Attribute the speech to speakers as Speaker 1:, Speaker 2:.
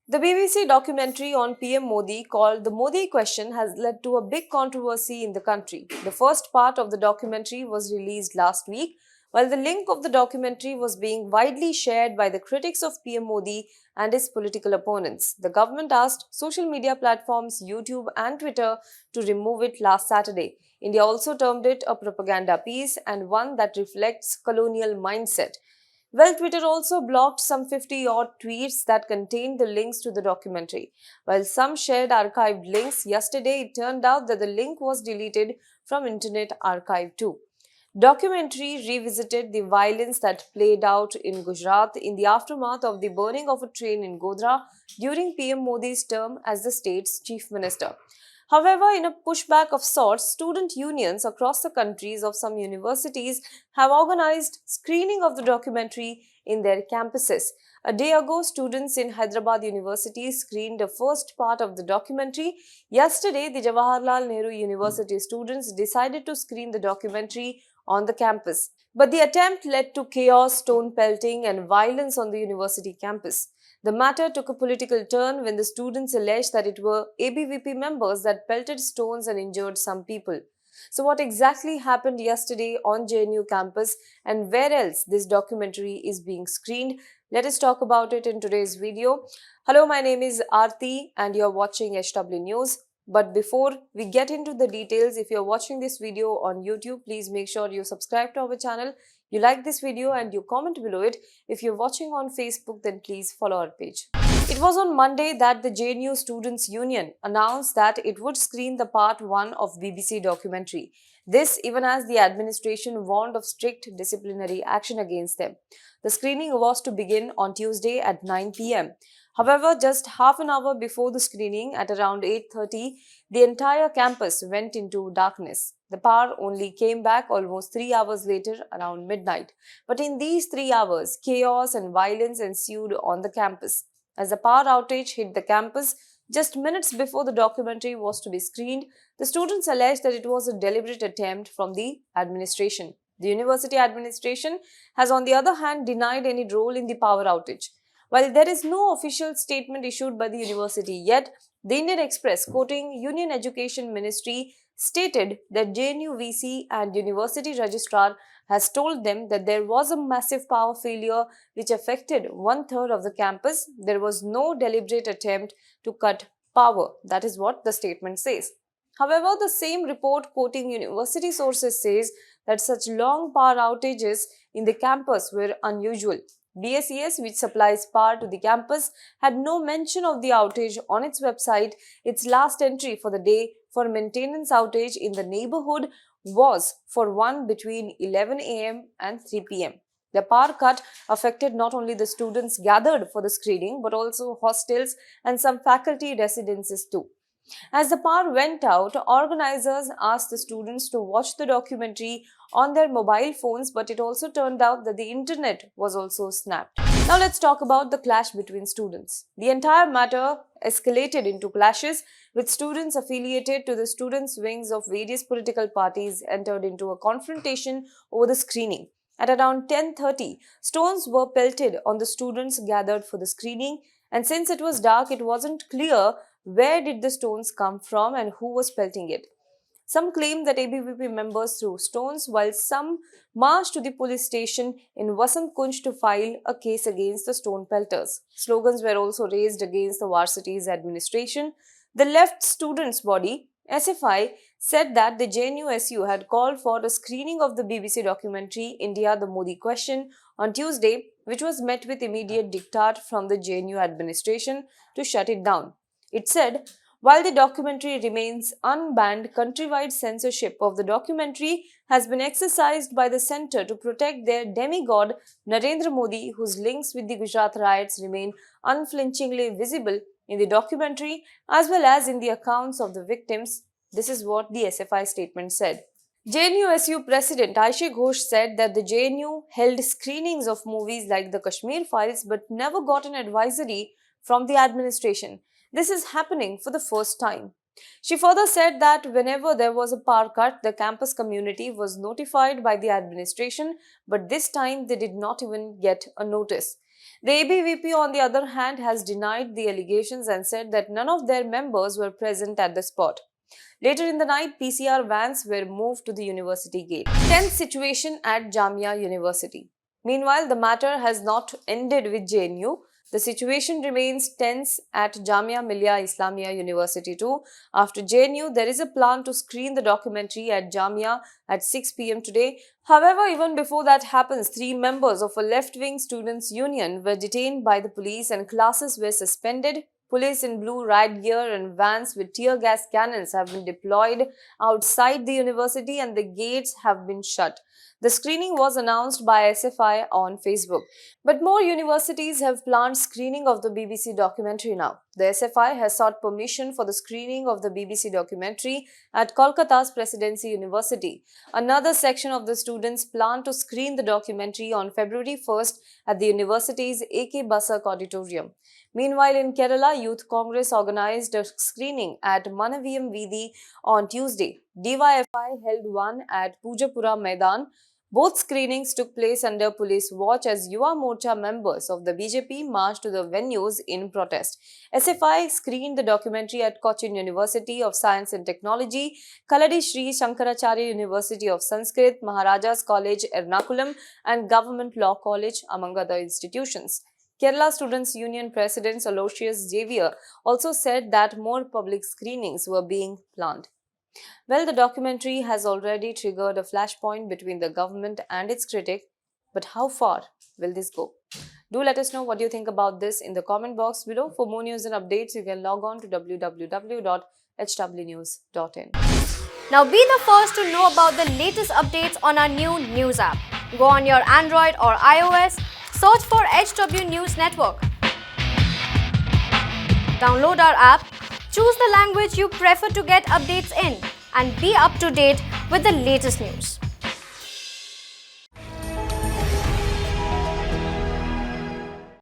Speaker 1: The BBC documentary on PM Modi called The Modi Question has led to a big controversy in the country. The first part of the documentary was released last week, while the link of the documentary was being widely shared by the critics of PM Modi and his political opponents. The government asked social media platforms YouTube and Twitter to remove it last Saturday. India also termed it a propaganda piece and one that reflects colonial mindset. Well, Twitter also blocked some 50 odd tweets that contained the links to the documentary. While some shared archived links, yesterday it turned out that the link was deleted from Internet Archive too. Documentary revisited the violence that played out in Gujarat in the aftermath of the burning of a train in Godhra during PM Modi's term as the state's chief minister. However, in a pushback of sorts, student unions across the countries of some universities have organized screening of the documentary in their campuses. A day ago, students in Hyderabad University screened the first part of the documentary. Yesterday, the Jawaharlal Nehru University students decided to screen the documentary on the campus. But the attempt led to chaos, stone pelting, and violence on the university campus. The matter took a political turn when the students alleged that it were ABVP members that pelted stones and injured some people. So, what exactly happened yesterday on JNU campus and where else this documentary is being screened? Let us talk about it in today's video. Hello, my name is Aarti and you're watching HW News. But before we get into the details, if you're watching this video on YouTube, please make sure you subscribe to our channel, you like this video and you comment below it. If you're watching on Facebook, then please follow our page. It was on Monday that the JNU Students' Union announced that it would screen the part 1 of BBC documentary. This even as the administration warned of strict disciplinary action against them. The screening was to begin on Tuesday at 9 p.m. However, just half an hour before the screening at around 8:30, the entire campus went into darkness. The power only came back almost 3 hours later around midnight. But in these 3 hours, chaos and violence ensued on the campus. As the power outage hit the campus just minutes before the documentary was to be screened, the students alleged that it was a deliberate attempt from the administration. The university administration has, on the other hand, denied any role in the power outage. While there is no official statement issued by the university yet, the Indian Express, quoting Union Education Ministry, stated that JNU VC and University Registrar has told them that there was a massive power failure which affected one-third of the campus. There was no deliberate attempt to cut power. That is what the statement says. However, the same report quoting university sources says that such long power outages in the campus were unusual. BSES, which supplies power to the campus, had no mention of the outage on its website. Its last entry for the day for maintenance outage in the neighborhood was for one between 11 a.m. and 3 p.m. The power cut affected not only the students gathered for the screening but also hostels and some faculty residences too. As the power went out, organizers asked the students to watch the documentary on their mobile phones, but it also turned out that the internet was also snapped. Now let's talk about the clash between students. The entire matter escalated into clashes with students affiliated to the students' wings of various political parties entered into a confrontation over the screening. At around 10:30, stones were pelted on the students gathered for the screening, and since it was dark, it wasn't clear where did the stones come from and who was pelting it. Some claimed that ABVP members threw stones, while some marched to the police station in Vasant Kunj to file a case against the stone pelters. Slogans were also raised against the varsity's administration. The left students' body, SFI, said that the JNU had called for a screening of the BBC documentary India the Modi Question on Tuesday, which was met with immediate diktat from the JNU administration to shut it down. It said, while the documentary remains unbanned, countrywide censorship of the documentary has been exercised by the centre to protect their demigod Narendra Modi, whose links with the Gujarat riots remain unflinchingly visible in the documentary as well as in the accounts of the victims. This is what the SFI statement said. JNU President Aishe Ghosh said that the JNU held screenings of movies like the Kashmir Files but never got an advisory from the administration. This is happening for the first time. She further said that whenever there was a power cut, the campus community was notified by the administration, but this time they did not even get a notice. The ABVP, on the other hand, has denied the allegations and said that none of their members were present at the spot. Later in the night, PCR vans were moved to the university gate. Tense situation at Jamia University. Meanwhile, the matter has not ended with JNU. The situation remains tense at Jamia Millia Islamia University too. After JNU, there is a plan to screen the documentary at Jamia at 6 p.m. today. However, even before that happens, 3 members of a left-wing students' union were detained by the police and classes were suspended. Police in blue riot gear and vans with tear gas cannons have been deployed outside the university and the gates have been shut. The screening was announced by SFI on Facebook. But more universities have planned screening of the BBC documentary now. The SFI has sought permission for the screening of the BBC documentary at Kolkata's Presidency University. Another section of the students plan to screen the documentary on February 1st at the university's A.K. Basak Auditorium. Meanwhile, in Kerala, Youth Congress organized a screening at Manaviyam Veedi on Tuesday. DYFI held one at Pujapura Maidan. Both screenings took place under police watch as Yuva Morcha members of the BJP marched to the venues in protest. SFI screened the documentary at Cochin University of Science and Technology, Kaladi Sri Shankaracharya University of Sanskrit, Maharajas College, Ernakulam, and Government Law College, among other institutions. Kerala Students' Union President Aloysius Xavier also said that more public screenings were being planned. Well, the documentary has already triggered a flashpoint between the government and its critic, but how far will this go? Do let us know what you think about this in the comment box below. For more news and updates, you can log on to www.hwnews.in.
Speaker 2: Now be the first to know about the latest updates on our new news app. Go on your Android or iOS, search for HW News Network. Download our app, choose the language you prefer to get updates in, and be up to date with the latest news.